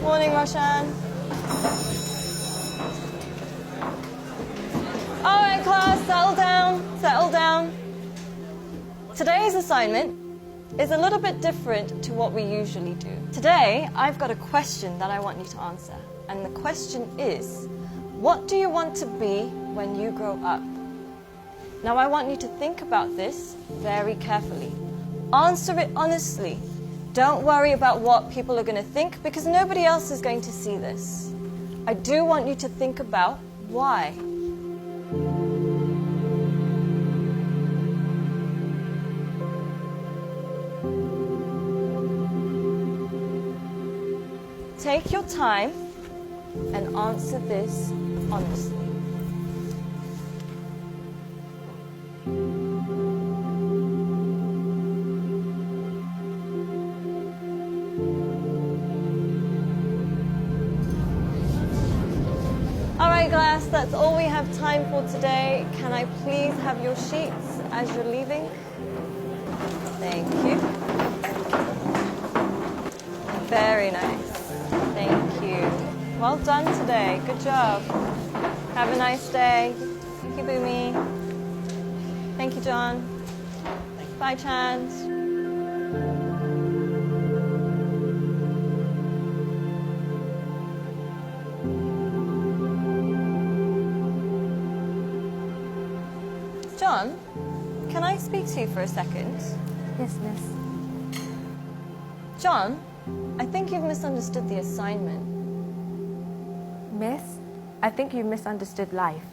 Morning, Roshan. All right, class, settle down, settle down. Today's assignment is a little bit different to what we usually do. Today, I've got a question that I want you to answer. And the question is, what do you want to be when you grow up? Now, I want you to think about this very carefully. Answer it honestly. Don't worry about what people are going to think, because nobody else is going to see this. I do want you to think about why. Take your time and answer this honestly. All right, class, that's all we have time for today. Can I please have your sheets as you're leaving? Thank you. Very nice. Thank you. Well done today. Good job. Have a nice day. Thank you, Boomy. Thank you, John. Bye, Chand. John, can I speak to you for a second? Yes, miss. John, I think you've misunderstood the assignment. Miss, I think you misunderstood life.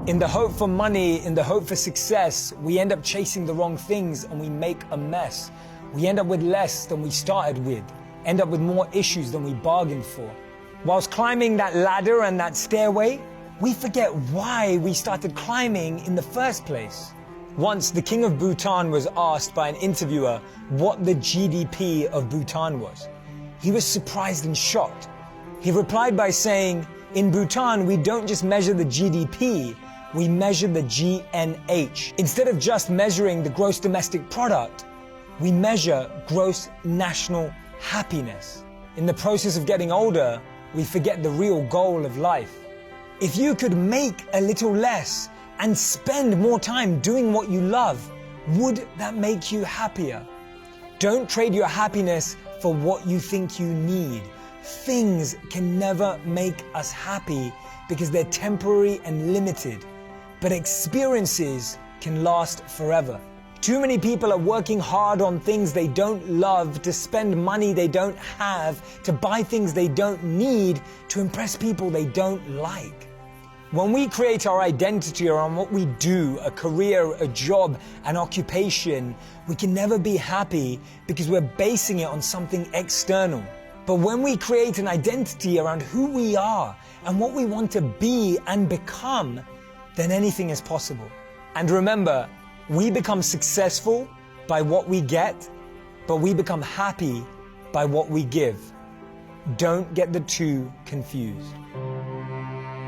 In the hope for money, in the hope for success, we end up chasing the wrong things and we make a mess. We end up with less than we started with, end up with more issues than we bargained for. Whilst climbing that ladder and that stairway, we forget why we started climbing in the first place. Once, the king of Bhutan was asked by an interviewer what the GDP of Bhutan was. He was surprised and shocked. He replied by saying, in Bhutan, we don't just measure the GDP, we measure the GNH. Instead of just measuring the gross domestic product, we measure gross national happiness. In the process of getting older, we forget the real goal of life. If you could make a little less and spend more time doing what you love, would that make you happier? Don't trade your happiness for what you think you need. Things can never make us happy because they're temporary and limited, but experiences can last forever. Too many people are working hard on things they don't love, to spend money they don't have, to buy things they don't need, to impress people they don't like. When we create our identity around what we do, a career, a job, an occupation, we can never be happy because we're basing it on something external. But when we create an identity around who we are and what we want to be and become, then anything is possible. And remember, we become successful by what we get, but we become happy by what we give. Don't get the two confused.